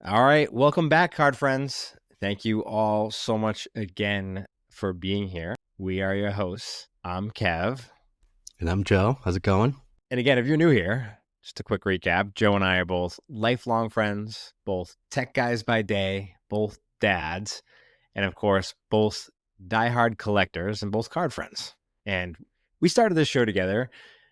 All right, welcome back, card friends. Thank you all so much again for being here. We are your hosts. I'm Kev. And I'm Joe. How's it going? And again, if you're new here, just a quick recap. Joe and I are both lifelong friends, both tech guys by day, both dads, and of course, both diehard collectors and both card friends. And we started this show together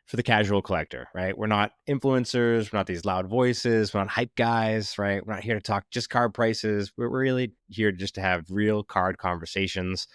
for the casual collector, right? We're not influencers. We're not these loud voices. We're not hype guys, right? We're not here to talk just card prices. We're really here just to have real card conversations.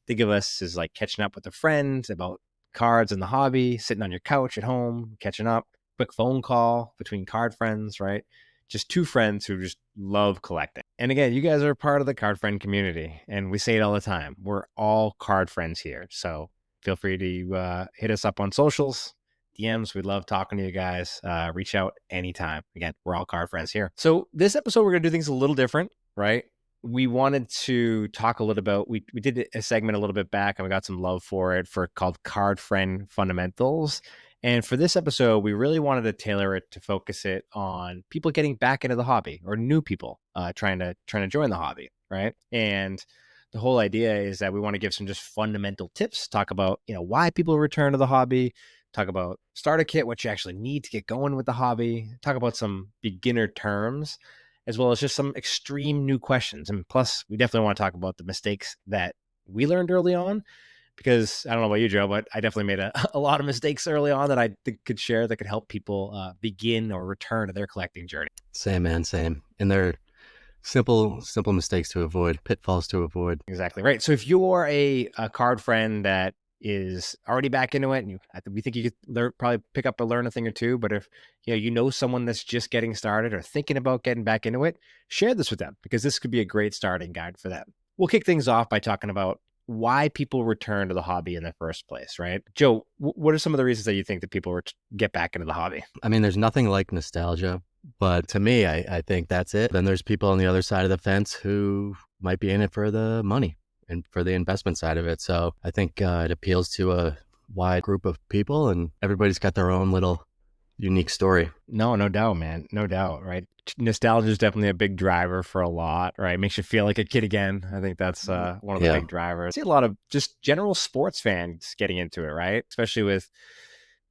Think of us as like catching up with a friend about cards and the hobby, sitting on your couch at home, catching up, quick phone call between card friends, right? Just two friends who just love collecting. And again, you guys are part of the card friend community. And we say it all the time. We're all card friends here. So feel free to hit us up on socials, DMs. We love talking to you guys. Reach out anytime. Again, we're all card friends here. So this episode, we're going to do things a little different, right? We wanted to talk a little about, we did a segment a little bit back and we got some love for it called Card Friend Fundamentals. And for this episode, we really wanted to tailor it to focus it on people getting back into the hobby or new people trying to join the hobby, right? And the whole idea is that we want to give some just fundamental tips, talk about, why people return to the hobby, talk about starter kit, what you actually need to get going with the hobby, talk about some beginner terms, as well as just some extreme new questions. And plus, we definitely want to talk about the mistakes that we learned early on, because I don't know about you, Joe, but I definitely made a lot of mistakes early on that I think could share that could help people begin or return to their collecting journey. Same, man, same. And they're simple mistakes to avoid, pitfalls to avoid. Exactly right. So if you're a card friend that is already back into it, and we think you could probably pick up learn a thing or two. But if you know someone that's just getting started or thinking about getting back into it, share this with them, because this could be a great starting guide for them. We'll kick things off by talking about why people return to the hobby in the first place, right? Joe, what are some of the reasons that you think that people get back into the hobby? I mean, there's nothing like nostalgia, but to me, I think that's it. Then there's people on the other side of the fence who might be in it for the money and for the investment side of it. So I think it appeals to a wide group of people, and everybody's got their own little unique story. No doubt, man. No doubt, right? Nostalgia is definitely a big driver for a lot, right? Makes you feel like a kid again. I think that's one of the big drivers. I see a lot of just general sports fans getting into it, right? Especially with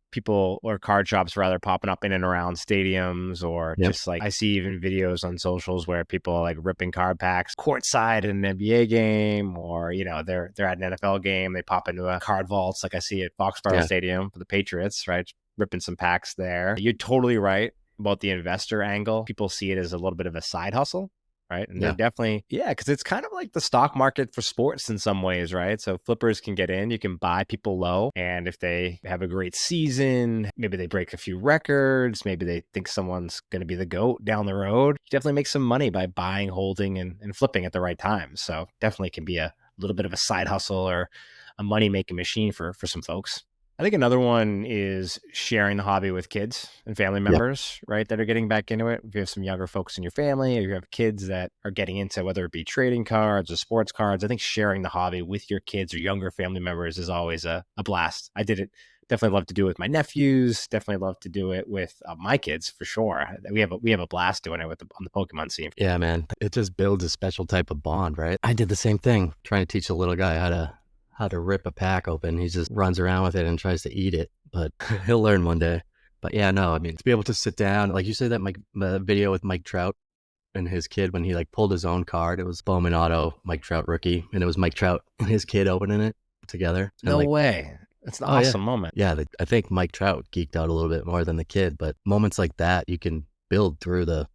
people or card shops rather popping up in and around stadiums, or just like I see even videos on socials where people are like ripping card packs courtside at an NBA game, or they're at an NFL game, they pop into a card vaults like I see at Foxborough Stadium for the Patriots, right? Ripping some packs there. You're totally right about the investor angle. People see it as a little bit of a side hustle, right? And they're definitely, because it's kind of like the stock market for sports in some ways, right? So flippers can get in, you can buy people low. And if they have a great season, maybe they break a few records, maybe they think someone's going to be the GOAT down the road, you definitely make some money by buying, holding, and flipping at the right time. So definitely can be a little bit of a side hustle or a money-making machine for some folks. I think another one is sharing the hobby with kids and family members, right, that are getting back into it. If you have some younger folks in your family, or you have kids that are getting into whether it be trading cards or sports cards, I think sharing the hobby with your kids or younger family members is always a blast. I did it. Definitely love to do it with my nephews. Definitely love to do it with my kids for sure. We have a blast doing it on the Pokemon scene. Yeah, man. It just builds a special type of bond, right? I did the same thing, trying to teach a little guy how to rip a pack open. He just runs around with it and tries to eat it, but he'll learn one day. But yeah, no, I mean, to be able to sit down, like you said, that video with Mike Trout and his kid, when he like pulled his own card, it was Bowman Auto, Mike Trout rookie, and it was Mike Trout and his kid opening it together. No way. That's an awesome moment. Yeah, I think Mike Trout geeked out a little bit more than the kid, but moments like that you can build through the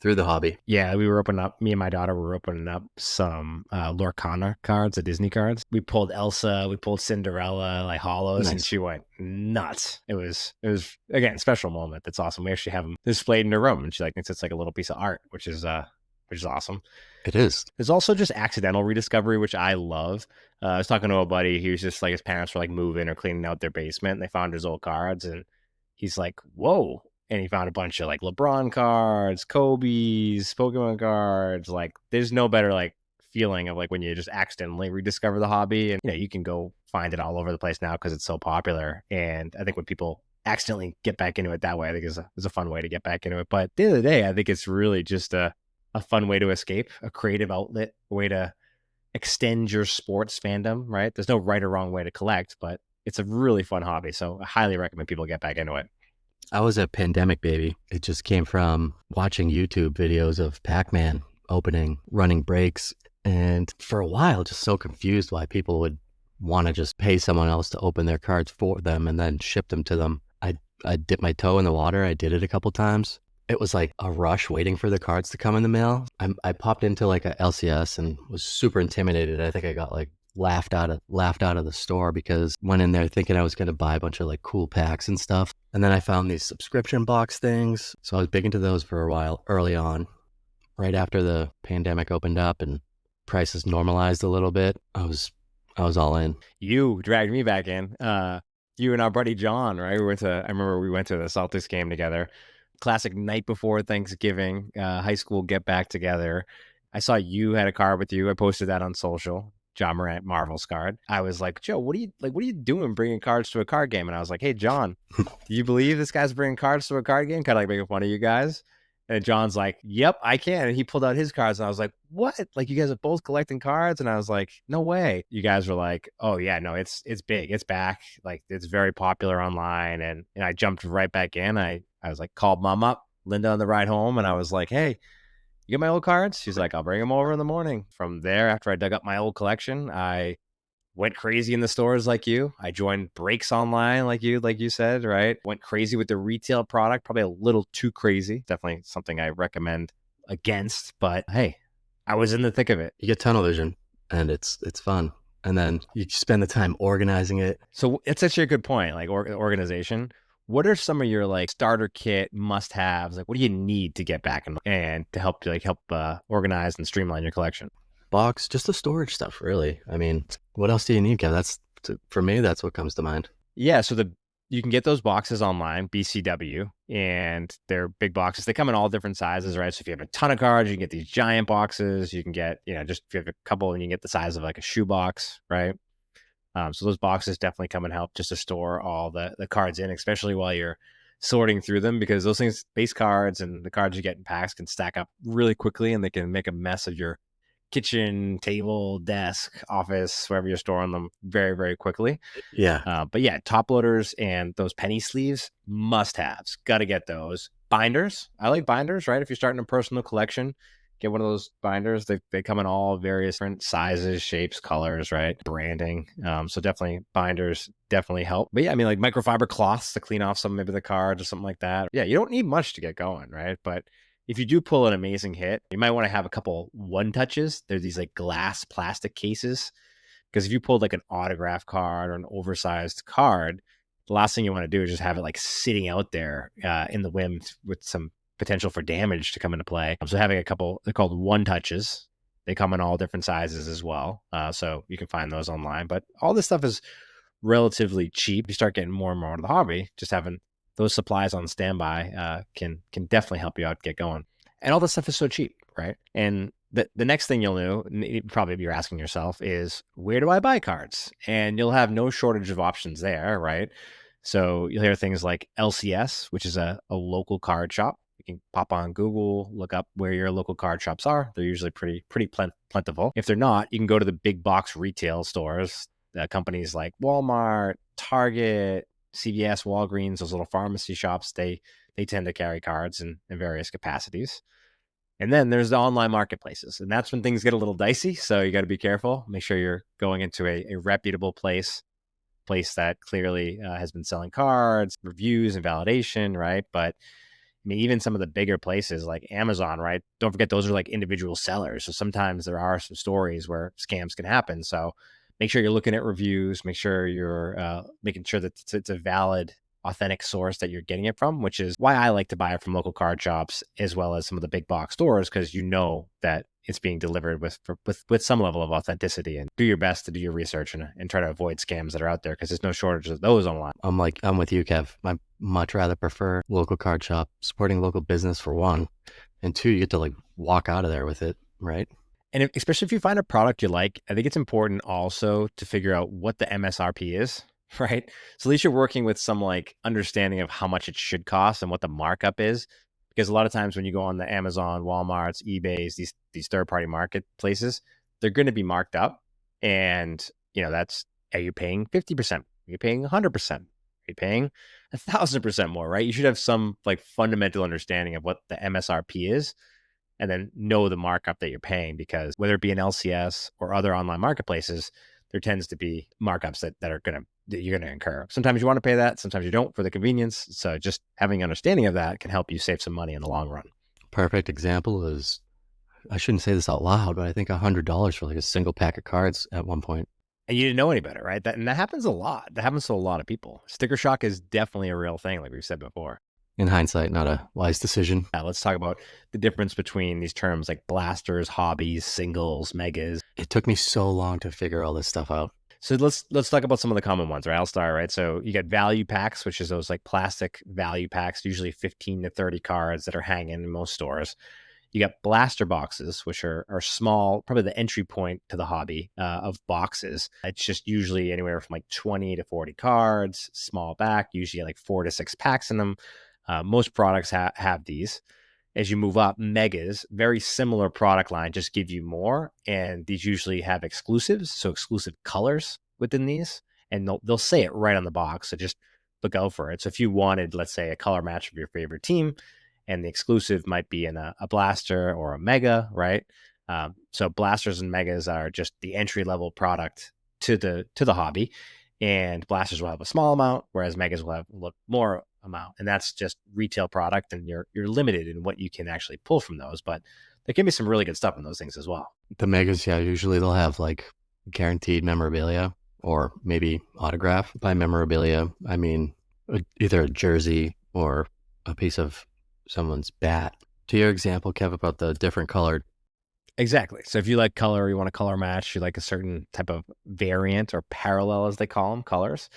hobby. Yeah, me and my daughter were opening up some Lorcana cards, the Disney cards. We pulled Elsa, we pulled Cinderella, like holos, and she went nuts. It was again, special moment. That's awesome. We actually have them displayed in her room, and she thinks it's like a little piece of art, which is awesome. It is. There's also just accidental rediscovery, which I love. I was talking to a buddy. He was just like, his parents were like moving or cleaning out their basement, and they found his old cards, and he's like, whoa. And he found a bunch of like LeBron cards, Kobe's, Pokemon cards. Like, there's no better like feeling of like when you just accidentally rediscover the hobby. And you can go find it all over the place now because it's so popular. And I think when people accidentally get back into it that way, I think is a fun way to get back into it. But at the end of the day, I think it's really just a a fun way to escape, a creative outlet, a way to extend your sports fandom, right? There's no right or wrong way to collect, but it's a really fun hobby. So I highly recommend people get back into it. I was a pandemic baby. It just came from watching YouTube videos of Pac-Man opening, running breaks, and for a while, just so confused why people would want to just pay someone else to open their cards for them and then ship them to them. I dipped my toe in the water. I did it a couple times. It was like a rush waiting for the cards to come in the mail. I popped into like a LCS and was super intimidated. I think I got like laughed out of the store because went in there thinking I was going to buy a bunch of like cool packs and stuff. And then I found these subscription box things. So I was big into those for a while early on, right after the pandemic opened up and prices normalized a little bit. I was all in. You dragged me back in. You and our buddy John, right? I remember we went to the Celtics game together. Classic night before Thanksgiving, high school get back together. I saw you had a card with you. I posted that on social. John Morant Marvel's card. I was like, Joe, what are you doing bringing cards to a card game? And I was like, hey, John, do you believe this guy's bringing cards to a card game? Kind of like making fun of you guys. And John's like, yep, I can. And he pulled out his cards. And I was like, what? Like, you guys are both collecting cards? And I was like, no way. You guys were like, oh, yeah, no, it's big. It's back. Like, it's very popular online. And I jumped right back in. I was like, called mom up, Linda on the ride home. And I was like, hey, you get my old cards? She's like, I'll bring them over in the morning. From there, after I dug up my old collection, I went crazy in the stores like you. I joined breaks online like you said, right? Went crazy with the retail product, probably a little too crazy. Definitely something I recommend against, but hey, I was in the thick of it. You get tunnel vision and it's fun. And then you spend the time organizing it. So it's actually a good point, like organization. What are some of your like starter kit must-haves? Like, what do you need to get back and to help organize and streamline your collection? Box, just the storage stuff, really. I mean, what else do you need, Kev? For me, that's what comes to mind. Yeah, so you can get those boxes online, BCW, and they're big boxes. They come in all different sizes, right? So if you have a ton of cards, you can get these giant boxes. You can get, just if you have a couple, and you can get the size of like a shoebox, right? So those boxes definitely come and help just to store all the cards in, especially while you're sorting through them, because those things, base cards and the cards you get in packs, can stack up really quickly, and they can make a mess of your kitchen, table, desk, office, wherever you're storing them very, very quickly. Yeah. But yeah, top loaders and those penny sleeves, must-haves. Got to get those. Binders. I like binders, right? If you're starting a personal collection, get one of those binders. They come in all various different sizes, shapes, colors, right? Branding. So definitely binders definitely help. But yeah, I mean, like microfiber cloths to clean off maybe the cards or something like that. Yeah, you don't need much to get going, right? But if you do pull an amazing hit, you might want to have a couple one touches. There's these like glass plastic cases, because if you pulled like an autograph card or an oversized card, the last thing you want to do is just have it like sitting out there in the wind with some potential for damage to come into play. So having a couple, they're called one touches. They come in all different sizes as well. So you can find those online, but all this stuff is relatively cheap. You start getting more and more into the hobby, just having those supplies on standby can definitely help you out get going. And all this stuff is so cheap, right? And the next thing you'll know, probably you're asking yourself, is where do I buy cards? And you'll have no shortage of options there, right? So you'll hear things like LCS, which is a local card shop. You can pop on Google, look up where your local card shops are. They're usually pretty plentiful. If they're not, you can go to the big box retail stores, companies like Walmart, Target, CVS, Walgreens, those little pharmacy shops. They tend to carry cards in various capacities. And then there's the online marketplaces, and that's when things get a little dicey. So you got to be careful. Make sure you're going into a reputable place that clearly has been selling cards, reviews, and validation, right? But I mean, even some of the bigger places like Amazon, right? Don't forget, those are like individual sellers. So sometimes there are some stories where scams can happen. So make sure you're looking at reviews, make sure you're making sure that it's a valid, authentic source that you're getting it from, which is why I like to buy it from local card shops as well as some of the big box stores, because you know that it's being delivered with some level of authenticity, and do your best to do your research and try to avoid scams that are out there, because there's no shortage of those online. I'm with you, Kev. I much rather prefer local card shop, supporting local business for one, and two, you get to like walk out of there with it, right? And especially if you find a product you like, I think it's important also to figure out what the MSRP is, right? So at least you're working with some like understanding of how much it should cost and what the markup is. because a lot of times when you go on the Amazon, Walmart's, eBay's, these third-party marketplaces, they're going to be marked up. And, are you paying 50%? Are you paying 100%? Are you paying 1,000% more, right? You should have some like fundamental understanding of what the MSRP is, and then know the markup that you're paying, because whether it be an LCS or other online marketplaces, there tends to be markups that you're gonna incur. Sometimes you want to pay that, sometimes you don't for the convenience. So just having understanding of that can help you save some money in the long run. Perfect example is, I shouldn't say this out loud, but I think $100 for like a single pack of cards at one point. And you didn't know any better, right? And that happens a lot. That happens to a lot of people. Sticker shock is definitely a real thing, like we've said before. In hindsight, not a wise decision. Let's talk about the difference between these terms like blasters, hobbies, singles, megas. It took me so long to figure all this stuff out. So let's talk about some of the common ones, right? I'll start, right? So you get value packs, which is those like plastic value packs, usually 15 to 30 cards that are hanging in most stores. You got blaster boxes, which are small, probably the entry point to the hobby of boxes. It's just usually anywhere from like 20 to 40 cards, small back, usually like 4 to 6 packs in them. Most products have these. As you move up, megas, very similar product line, just give you more. And these usually have exclusives, so exclusive colors within these. And they'll say it right on the box. So just look out for it. So if you wanted, let's say, a color match of your favorite team, and the exclusive might be in a blaster or a mega, right? So blasters and megas are just the entry level product to the hobby. And blasters will have a small amount, whereas megas will have a more amount, and that's just retail product, and you're limited in what you can actually pull from those. But there can be some really good stuff in those things as well. The megas, yeah, usually they'll have like guaranteed memorabilia or maybe autograph. By memorabilia, I mean either a jersey or a piece of someone's bat. To your example, Kev, about the different colored. Exactly. So if you like color, you want a color match, you like a certain type of variant or parallel, as they call them, colors,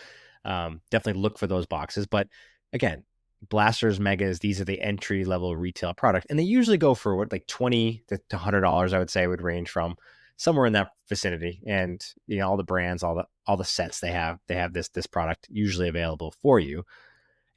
definitely look for those boxes. But again, blasters, megas, these are the entry level retail product, and they usually go for what, like $20 to $100, I would say, would range from somewhere in that vicinity. And all the brands, all the sets they have this product usually available for you.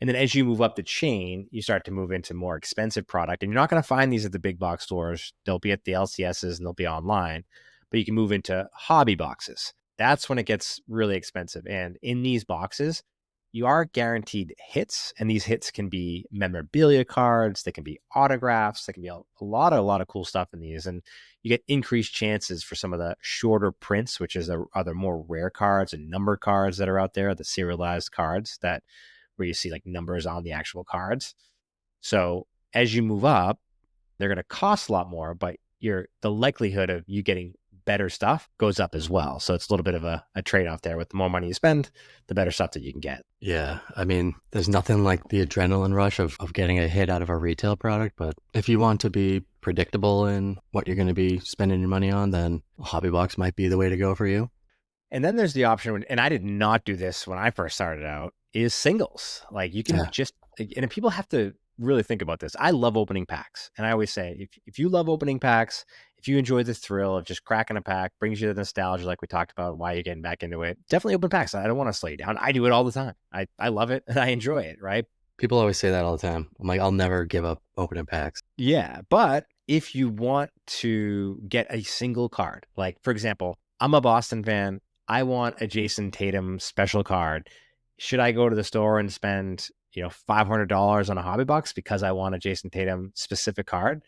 And then as you move up the chain, you start to move into more expensive product. And you're not going to find these at the big box stores. They'll be at the LCSs and they'll be online. But you can move into hobby boxes. That's when it gets really expensive. And in these boxes, you are guaranteed hits. And these hits can be memorabilia cards. They can be autographs. They can be a lot of cool stuff in these. And you get increased chances for some of the shorter prints, which is other more rare cards and number cards that are out there, the serialized cards where you see like numbers on the actual cards. So as you move up, they're going to cost a lot more, but the likelihood of you getting better stuff goes up as well. So it's a little bit of a trade-off there. With the more money you spend, the better stuff that you can get. Yeah, I mean, there's nothing like the adrenaline rush of getting a hit out of a retail product. But if you want to be predictable in what you're going to be spending your money on, then a hobby box might be the way to go for you. And then there's the option, and I did not do this when I first started out, is singles. Like you can and people have to really think about this. I love opening packs. And I always say, if you love opening packs, if you enjoy the thrill of just cracking a pack, brings you the nostalgia, like we talked about, why you're getting back into it, definitely open packs. I don't want to slow you down. I do it all the time. I love it and I enjoy it, right? People always say that all the time. I'm like, I'll never give up opening packs. Yeah. But if you want to get a single card, like for example, I'm a Boston fan. I want a Jason Tatum special card. Should I go to the store and spend, $500 on a hobby box because I want a Jason Tatum specific card?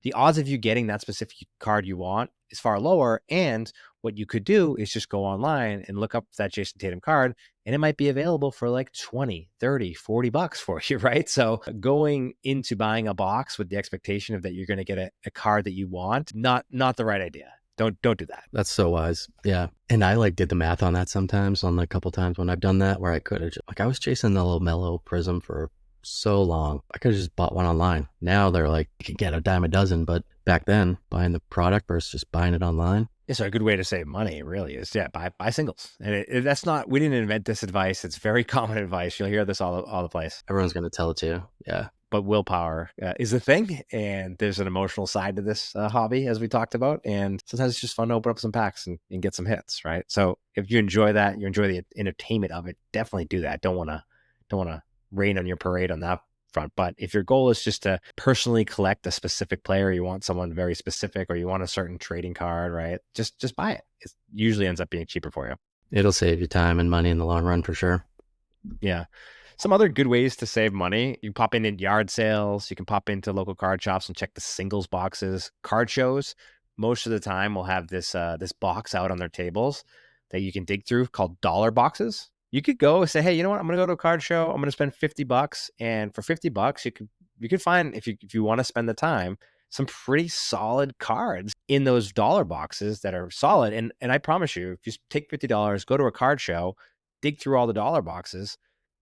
The odds of you getting that specific card you want is far lower. And what you could do is just go online and look up that Jason Tatum card, and it might be available for like 20, 30, 40 bucks for you, right? So going into buying a box with the expectation of that you're going to get a card that you want, not the right idea. Don't do that. That's so wise. Yeah. And I did the math on that sometimes, on a couple times when I've done that, where I could have I was chasing the little mellow prism for so long. I could have just bought one online. Now they're like, you can get a dime a dozen. But back then, buying the product versus just buying it online. Yeah, so a good way to save money really is, buy singles. And that's not, we didn't invent this advice. It's very common advice. You'll hear this all the place. Everyone's going to tell it to you. Yeah. But willpower is a thing, and there's an emotional side to this hobby, as we talked about. And sometimes it's just fun to open up some packs and get some hits, right? So if you enjoy that, you enjoy the entertainment of it, definitely do that. Don't want to rain on your parade on that front. But if your goal is just to personally collect a specific player, you want someone very specific, or you want a certain trading card, right? Just buy it. It usually ends up being cheaper for you. It'll save you time and money in the long run for sure. Yeah. Some other good ways to save money. You pop in yard sales. You can pop into local card shops and check the singles boxes. Card shows, most of the time, will have this box out on their tables that you can dig through called dollar boxes. You could go and say, hey, you know what? I'm going to go to a card show. I'm going to spend $50, and for $50, you could find, if you want to spend the time, some pretty solid cards in those dollar boxes that are solid. And I promise you, if you take $50, go to a card show, dig through all the dollar boxes,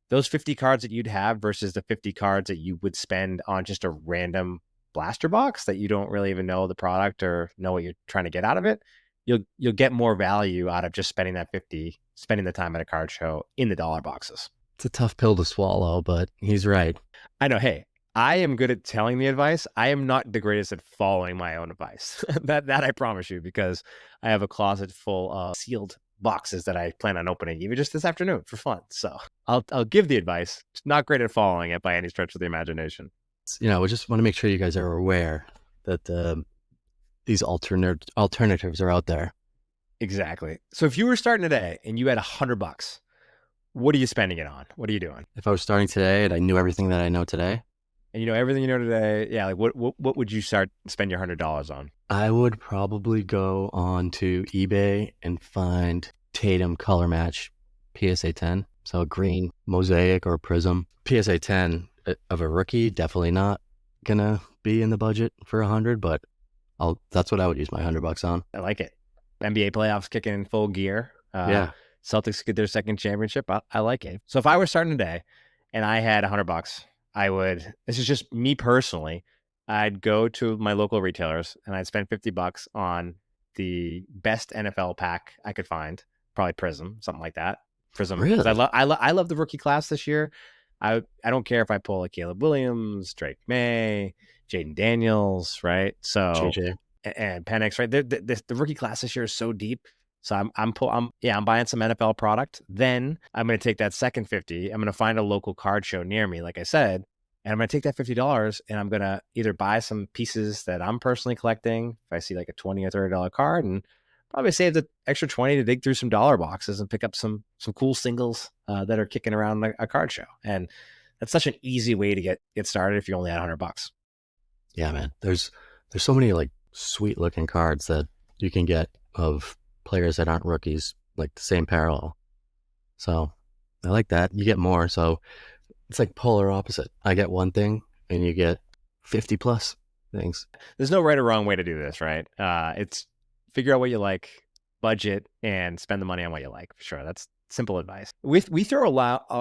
those 50 cards that you'd have versus the 50 cards that you would spend on just a random blaster box that you don't really even know the product or know what you're trying to get out of it, you'll get more value out of just spending the time at a card show in the dollar boxes. It's a tough pill to swallow, but he's right. I know. Hey, I am good at telling the advice. I am not the greatest at following my own advice. that I promise you, because I have a closet full of sealed boxes that I plan on opening even just this afternoon for fun. So I'll give the advice. Just not great at following it by any stretch of the imagination. We just want to make sure you guys are aware that these alternatives are out there. Exactly. So if you were starting today and you had $100, what are you spending it on? What are you doing? If I was starting today and I knew everything that I know today, and you know everything you know today, yeah, like what would you spend your $100 on? I would probably go on to eBay and find Tatum color match PSA 10. So a green mosaic or prism. PSA 10 of a rookie, definitely not gonna be in the budget for 100, but that's what I would use my $100 on. I like it. NBA playoffs kicking in full gear. Yeah. Celtics get their second championship. I like it. So if I were starting today and I had $100, this is just me personally, I'd go to my local retailers and I'd spend $50 on the best NFL pack I could find, probably Prism, something like that. Prism. Really? I love the rookie class this year. I don't care if I pull a Caleb Williams, Drake May, Jaden Daniels, right? So JJ. and Penix, right? The rookie class this year is so deep. So I'm buying some NFL product. Then I'm going to take that second 50. I'm going to find a local card show near me, like I said, and I'm going to take that $50 and I'm going to either buy some pieces that I'm personally collecting. If I see like a $20 or $30 card, and probably save the extra 20 to dig through some dollar boxes and pick up some cool singles that are kicking around a card show. And that's such an easy way to get started if you only had $100. Yeah, man. There's so many like sweet looking cards that you can get of players that aren't rookies, like the same parallel. So I like that. You get more. So it's like polar opposite. I get one thing and you get 50 plus things. There's no right or wrong way to do this, right? It's figure out what you like, budget, and spend the money on what you like. For sure. That's simple advice. We throw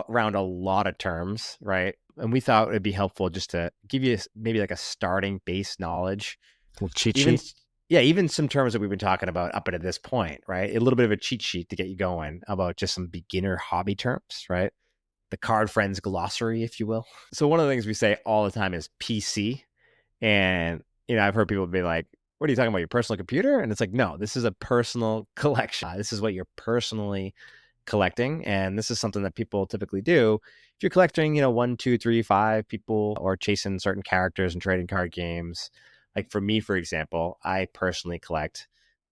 around a lot of terms, right? And we thought it'd be helpful just to give you maybe like a starting base knowledge. Well, cheat sheet. Yeah, even some terms that we've been talking about up until this point, right? A little bit of a cheat sheet to get you going about just some beginner hobby terms, right? The Card Friends glossary, if you will. So one of the things we say all the time is PC. And, I've heard people be like, what are you talking about, your personal computer? And it's like, no, this is a personal collection. This is what you're personally collecting. And this is something that people typically do. If you're collecting, 1, 2, 3, 5 people, or chasing certain characters and trading card games. Like for me, for example, I personally collect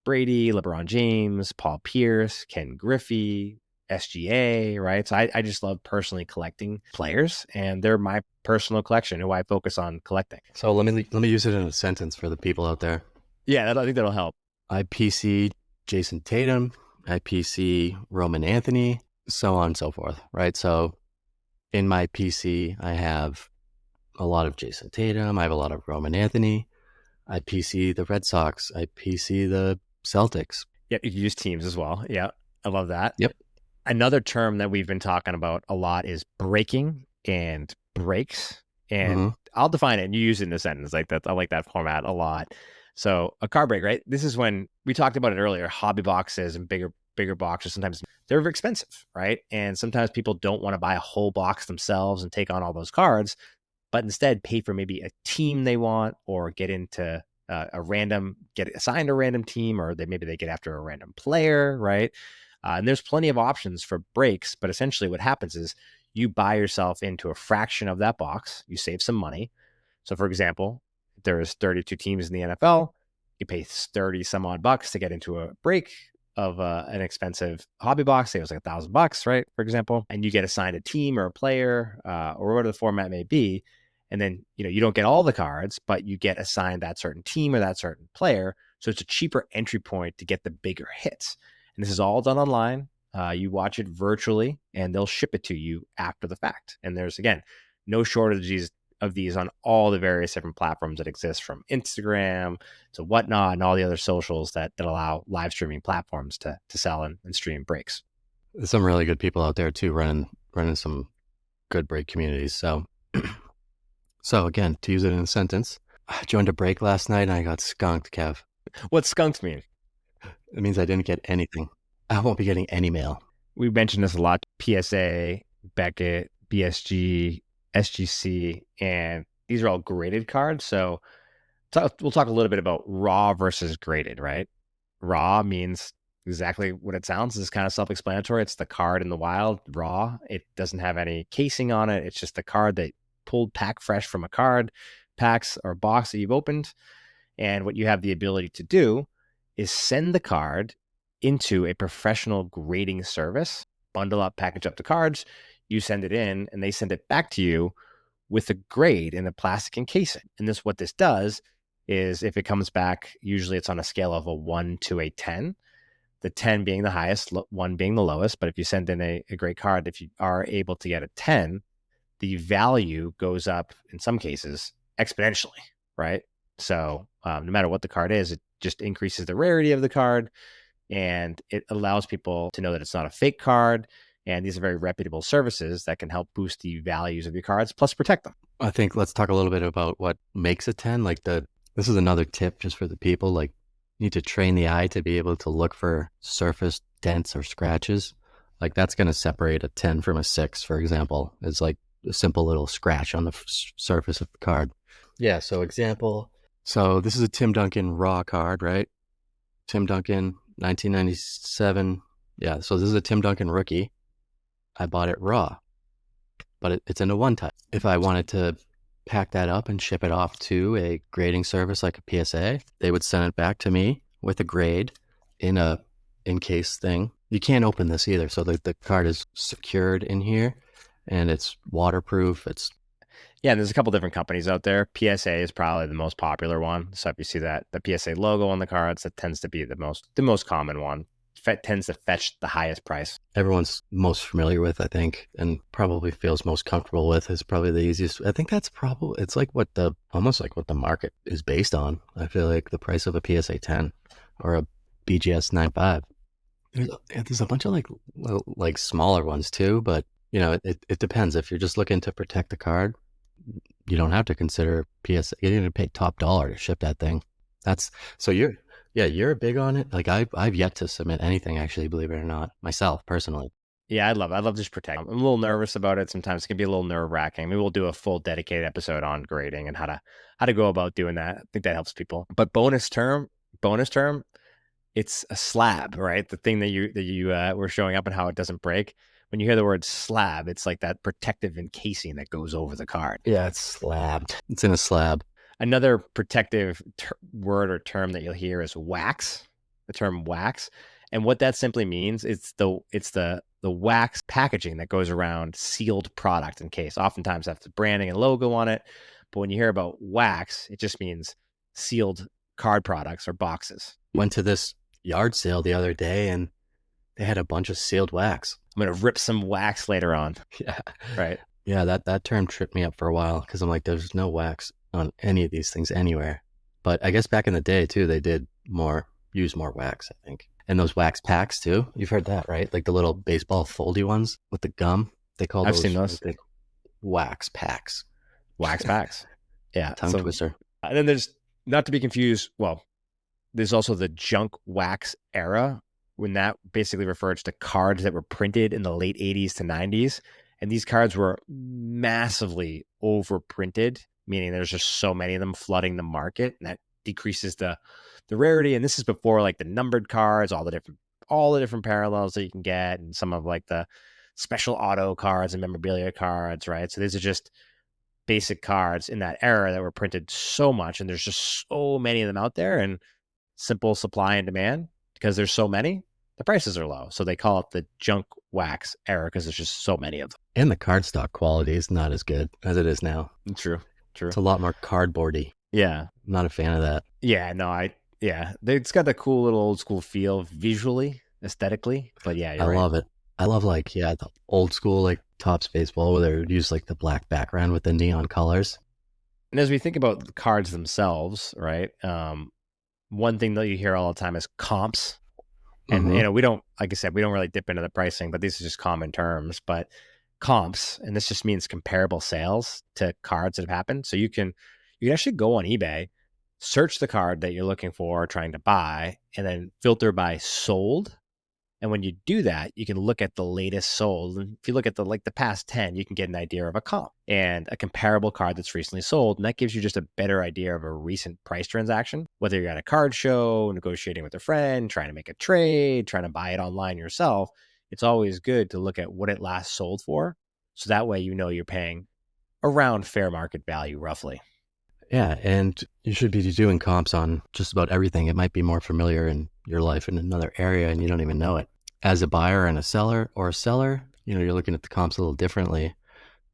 Brady, LeBron James, Paul Pierce, Ken Griffey, SGA, right? So I just love personally collecting players, and they're my personal collection who I focus on collecting. So let me use it in a sentence for the people out there. Yeah, I think that'll help. I PC Jason Tatum, I PC Roman Anthony, so on and so forth, right? So in my PC, I have a lot of Jason Tatum, I have a lot of Roman Anthony, I PC the Red Sox, I PC the Celtics. Yep, you can use teams as well. Yeah, I love that. Yep. Another term that we've been talking about a lot is breaking and breaks. And I'll define it and you use it in a sentence like that. I like that format a lot. So a card break, right? This is when we talked about it earlier, hobby boxes and bigger boxes. Sometimes they're expensive, right? And sometimes people don't want to buy a whole box themselves and take on all those cards, but instead pay for maybe a team they want, or get into get assigned a random team, or maybe they get after a random player, right? And there's plenty of options for breaks, but essentially what happens is you buy yourself into a fraction of that box. You save some money. So, for example, if there is 32 teams in the NFL, you pay 30 some odd bucks to get into a break of an expensive hobby box. Say it was like $1,000, right? For example, and you get assigned a team or a player or whatever the format may be. And then, you don't get all the cards, but you get assigned that certain team or that certain player. So it's a cheaper entry point to get the bigger hits. And this is all done online. You watch it virtually and they'll ship it to you after the fact. And there's, again, no shortages of these on all the various different platforms that exist, from Instagram to whatnot and all the other socials that allow live streaming platforms to sell and stream breaks. There's some really good people out there too, running some good break communities. So again, to use it in a sentence, I joined a break last night and I got skunked, Kev. What's skunked mean? It means I didn't get anything. I won't be getting any mail. We mentioned this a lot. PSA, Beckett, BSG, SGC, and these are all graded cards. So we'll talk a little bit about raw versus graded, right? Raw means exactly what it sounds. It's kind of self-explanatory. It's the card in the wild, raw. It doesn't have any casing on it. It's just the card that pulled pack fresh from a card packs or box that you've opened. And what you have the ability to do is send the card into a professional grading service, bundle up, package up the cards, you send it in, and they send it back to you with a grade in a plastic encasing. And what this does is, if it comes back, usually it's on a scale of a 1 to a 10, the 10 being the highest, 1 being the lowest. But if you send in a great card, if you are able to get a 10, the value goes up in some cases exponentially, right? So no matter what the card is, it just increases the rarity of the card, and it allows people to know that it's not a fake card. And these are very reputable services that can help boost the values of your cards, plus protect them. I think let's talk a little bit about what makes a 10. This is another tip just for the people. You need to train the eye to be able to look for surface dents or scratches. That's going to separate a 10 from a 6, for example. It's like a simple little scratch on the surface of the card. Yeah, so example. So this is a Tim Duncan raw card, right? Tim Duncan, 1997. Yeah, so this is a Tim Duncan rookie. I bought it raw, but it's in a one type. If I wanted to pack that up and ship it off to a grading service like a PSA, they would send it back to me with a grade in a in-case thing. You can't open this either, so the card is secured in here and it's waterproof. Yeah, and there's a couple different companies out there. PSA is probably the most popular one. So if you see the PSA logo on the cards, that tends to be the most common one. Tends to fetch the highest price. Everyone's most familiar with, I think, and probably feels most comfortable with, is probably the easiest. I think that's probably, it's almost like what the market is based on. I feel like the price of a PSA 10 or a BGS 95. There's a bunch of like smaller ones too, but it depends. If you're just looking to protect the card, you don't have to consider PSA. You're going to pay top dollar to ship that thing. You're big on it. I've yet to submit anything, actually, believe it or not, myself personally. Yeah, I love just protect. I'm a little nervous about it. Sometimes it can be a little nerve wracking. Maybe we'll do a full dedicated episode on grading and how to go about doing that. I think that helps people. But bonus term, it's a slab, right? The thing that you were showing up and how it doesn't break. When you hear the word slab, it's like that protective encasing that goes over the card. Yeah, it's slabbed. It's in a slab. Another protective word or term that you'll hear is wax. The term wax, and what that simply means, it's the wax packaging that goes around sealed product in case. Oftentimes that's the branding and logo on it, but when you hear about wax, it just means sealed card products or boxes. Went to this yard sale the other day and they had a bunch of sealed wax. I'm gonna rip some wax later on. Yeah, right. Yeah, that term tripped me up for a while because I'm like, there's no wax on any of these things anywhere. But I guess back in the day too, they did use more wax, I think. And those wax packs too. You've heard that, right? Like the little baseball foldy ones with the gum. They call I've seen those. Wax packs. Wax packs. Yeah. Tongue twister. And then there's, not to be confused, there's also the junk wax era, when that basically refers to cards that were printed in the late 80s to 90s. And these cards were massively overprinted, meaning there's just so many of them flooding the market, and that decreases the rarity. And this is before like the numbered cards, all the different parallels that you can get, and some of like the special auto cards and memorabilia cards, right? So these are just basic cards in that era that were printed so much, and there's just so many of them out there, and simple supply and demand, because there's so many, the prices are low. So they call it the junk wax era because there's just so many of them. And the cardstock quality is not as good as it is now. True. It's a lot more cardboardy. Yeah. I'm not a fan of that. Yeah. No, it's got the cool little old school feel visually, aesthetically. But yeah, I you're right. love it. I love the old school Topps baseball where they would use the black background with the neon colors. And as we think about the cards themselves, right? One thing that you hear all the time is comps. And, we don't, like I said, we don't really dip into the pricing, but these are just common terms. But comps, and this just means comparable sales to cards that have happened. So you can actually go on eBay, search the card that you're looking for, trying to buy, and then filter by sold. And when you do that, you can look at the latest sold. And if you look at the past 10, you can get an idea of a comp and a comparable card that's recently sold. And that gives you just a better idea of a recent price transaction, whether you're at a card show, negotiating with a friend, trying to make a trade, trying to buy it online yourself. It's always good to look at what it last sold for. So that way, you're paying around fair market value, roughly. Yeah, and you should be doing comps on just about everything. It might be more familiar in your life in another area and you don't even know it. As a buyer and a seller, you're looking at the comps a little differently.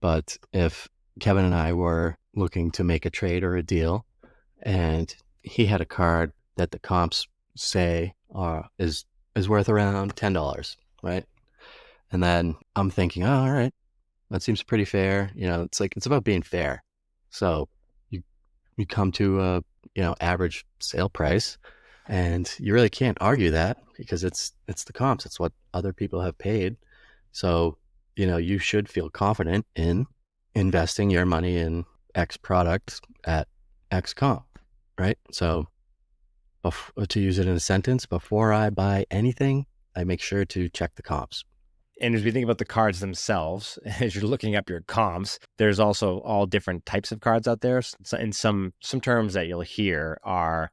But if Kevin and I were looking to make a trade or a deal and he had a card that the comps say is worth around $10, right? And then I'm thinking, oh, all right, that seems pretty fair. It's about being fair. So you come to a average sale price, and you really can't argue that because it's the comps. It's what other people have paid. So you should feel confident in investing your money in X product at X comp, right? So to use it in a sentence, before I buy anything, I make sure to check the comps. And as we think about the cards themselves, as you're looking up your comps, there's also all different types of cards out there. So in some terms that you'll hear are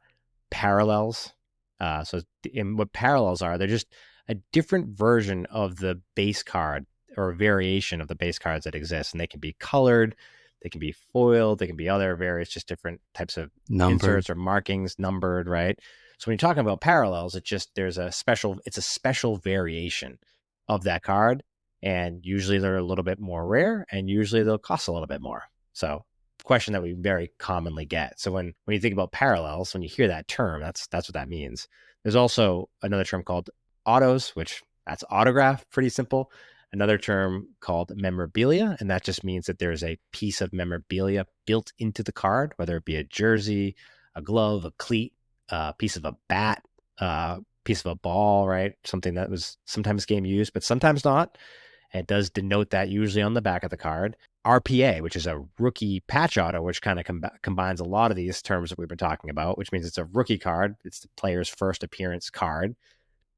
parallels. What parallels are, they're just a different version of the base card or a variation of the base cards that exist. And they can be colored, they can be foiled, they can be other various, just different types of inserts or markings, numbered, right? So when you're talking about parallels, it's a special variation of that card, and usually they're a little bit more rare, and usually they'll cost a little bit more. So question that we very commonly get. So when you think about parallels, when you hear that term, that's what that means. There's also another term called autos, which that's autograph, pretty simple. Another term called memorabilia, and that just means that there's a piece of memorabilia built into the card, whether it be a jersey, a glove, a cleat, a piece of a bat, piece of a ball, right? Something that was sometimes game used, but sometimes not. And it does denote that usually on the back of the card. RPA, which is a rookie patch auto, which kind of combines a lot of these terms that we've been talking about, which means it's a rookie card. It's the player's first appearance card.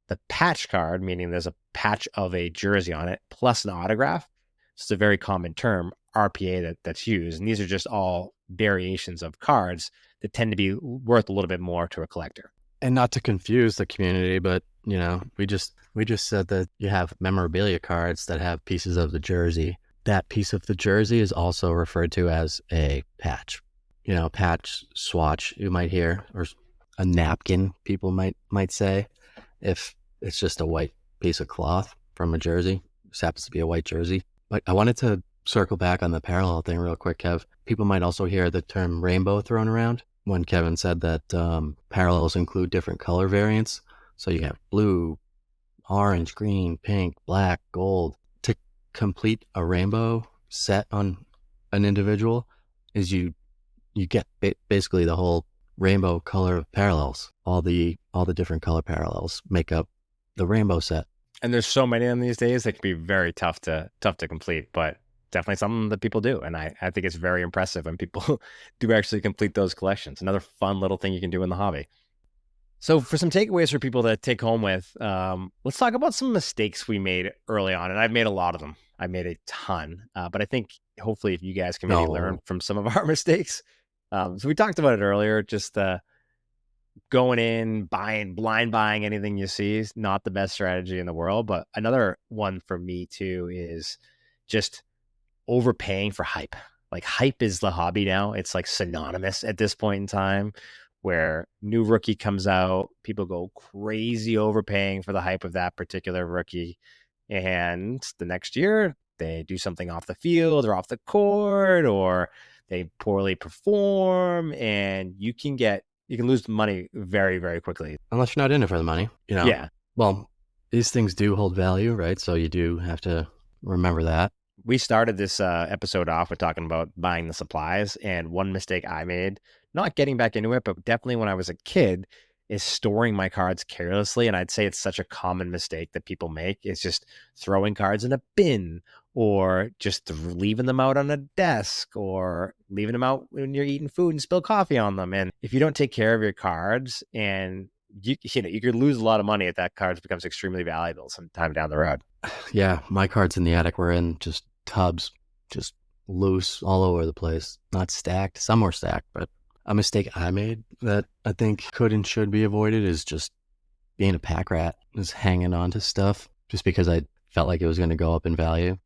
The patch card, meaning there's a patch of a jersey on it, plus an autograph. It's a very common term, RPA, that's used. And these are just all variations of cards that tend to be worth a little bit more to a collector. And not to confuse the community, but we just said that you have memorabilia cards that have pieces of the jersey. That piece of the jersey is also referred to as a patch. Patch, swatch, you might hear, or a napkin, people might say, if it's just a white piece of cloth from a jersey. This happens to be a white jersey. But I wanted to circle back on the parallel thing real quick, Kev. People might also hear the term rainbow thrown around when Kevin said that parallels include different color variants. So you have blue, orange, green, pink, black, gold. To complete a rainbow set on an individual is you get basically the whole rainbow color of parallels. All the different color parallels make up the rainbow set. And there's so many of them these days that can be very tough to complete, but definitely something that people do. And I think it's very impressive when people do actually complete those collections. Another fun little thing you can do in the hobby. So for some takeaways for people to take home with, let's talk about some mistakes we made early on. And I've made a lot of them. I made a ton, but I think hopefully if you guys can maybe learn from some of our mistakes. So we talked about it earlier, just going in, blind buying anything you see is not the best strategy in the world. But another one for me too is just overpaying for hype. Like hype is the hobby now. It's like synonymous at this point in time where new rookie comes out, people go crazy overpaying for the hype of that particular rookie. And the next year they do something off the field or off the court, or they poorly perform, and you can lose money very, very quickly. Unless you're not in it for the money, you know. Yeah. Well, these things do hold value, right? So you do have to remember that. We started this episode off with talking about buying the supplies, and one mistake I made, not getting back into it, but definitely when I was a kid, is storing my cards carelessly. And I'd say it's such a common mistake that people make, is just throwing cards in a bin, or just leaving them out on a desk, or leaving them out when you're eating food and spill coffee on them. And if you don't take care of your cards, and you could lose a lot of money if that card becomes extremely valuable sometime down the road. Yeah, my cards in the attic were in just tubs, just loose all over the place. Not stacked. Some were stacked, but a mistake I made that I think could and should be avoided is just being a pack rat, is hanging on to stuff just because I felt like it was going to go up in value.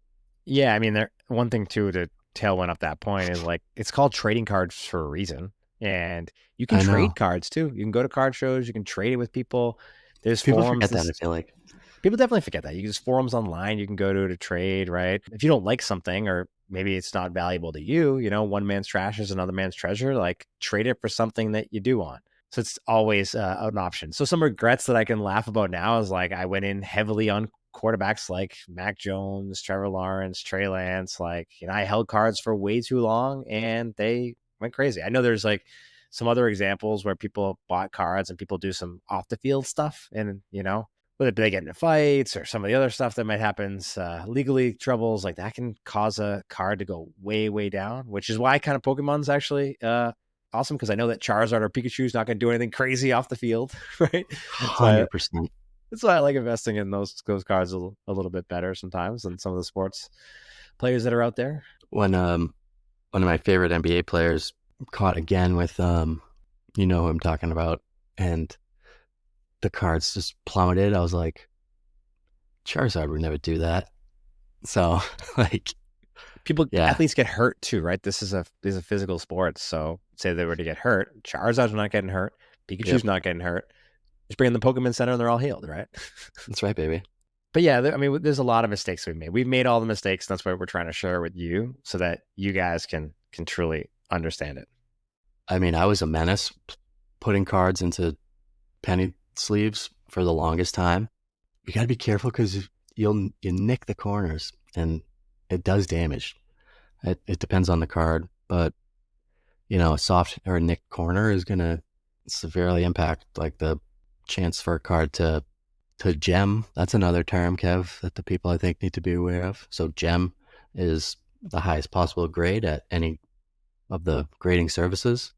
Yeah, I mean, one thing too to tailwind up that point is like it's called trading cards for a reason, and you can I trade know. cards too. You can go to card shows, you can trade it with people. There's People forums. forget that, I feel like. People definitely forget that. There's forums online you can go to trade, right? If you don't like something, or maybe it's not valuable to you, one man's trash is another man's treasure. Like trade it for something that you do want. So it's always an option. So some regrets that I can laugh about now is like I went in heavily on quarterbacks like Mac Jones, Trevor Lawrence, Trey Lance. Like, I held cards for way too long and they went crazy. I know there's like some other examples where people bought cards and people do some off the field stuff, and whether they get into fights or some of the other stuff that might happen, legally troubles, like that can cause a card to go way, way down, which is why kind of Pokemon's actually awesome, because I know that Charizard or Pikachu is not going to do anything crazy off the field, right? So 100%. that's why I like investing in those cards a little bit better sometimes than some of the sports players that are out there. When one of my favorite NBA players caught again with you know who I'm talking about, and the cards just plummeted, I was like, Charizard would never do that. So like, yeah, Athletes get hurt too, right? These are physical sports. So say they were to get hurt, Charizard's not getting hurt, Pikachu's yep, not getting hurt. Just bring in the Pokemon Center and they're all healed, right? that's right, baby. But yeah, I mean, there's a lot of mistakes we've made. We've made all the mistakes. And that's what we're trying to share with you, so that you guys can truly understand it. I mean, I was a menace putting cards into penny sleeves for the longest time. You got to be careful because you nick the corners and it does damage. It depends on the card, but a soft or a nicked corner is going to severely impact like the chance for a card to gem. That's another term, Kev, that the people I think need to be aware of. So gem is the highest possible grade at any of the grading services.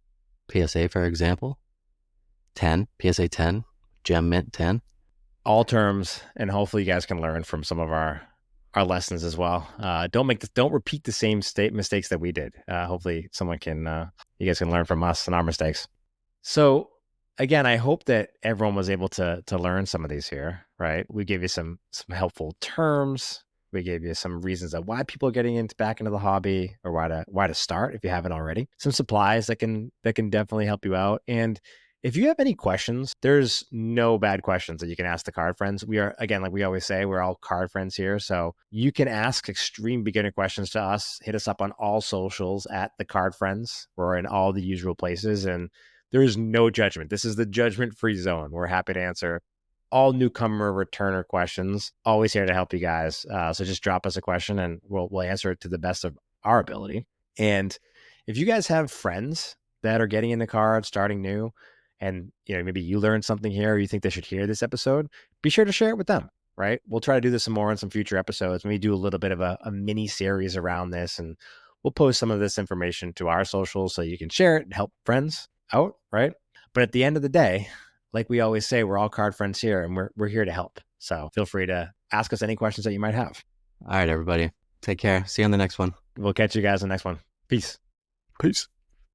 PSA, for example, 10, PSA 10, gem mint 10. All terms, and hopefully you guys can learn from some of our lessons as well. Don't repeat the same mistakes that we did. Hopefully you guys can learn from us and our mistakes. So again, I hope that everyone was able to learn some of these here, right? We gave you some helpful terms. We gave you some reasons of why people are getting back into the hobby, or why to start if you haven't already. Some supplies that can definitely help you out. And if you have any questions, there's no bad questions that you can ask the card friends. We are, again, like we always say, we're all card friends here. So you can ask extreme beginner questions to us. Hit us up on all socials at the card friends. We're in all the usual places, and there is no judgment. This is the judgment-free zone. We're happy to answer all newcomer returner questions. Always here to help you guys. So just drop us a question and we'll answer it to the best of our ability. And if you guys have friends that are getting into cards, starting new, and maybe you learned something here, or you think they should hear this episode, be sure to share it with them, right? We'll try to do this some more in some future episodes. Maybe do a little bit of a mini series around this, and we'll post some of this information to our socials so you can share it and help friends out, right? But at the end of the day, like we always say, we're all card friends here, and we're here to help. So feel free to ask us any questions that you might have. All right, everybody. Take care. See you on the next one. We'll catch you guys in the next one. Peace. Peace.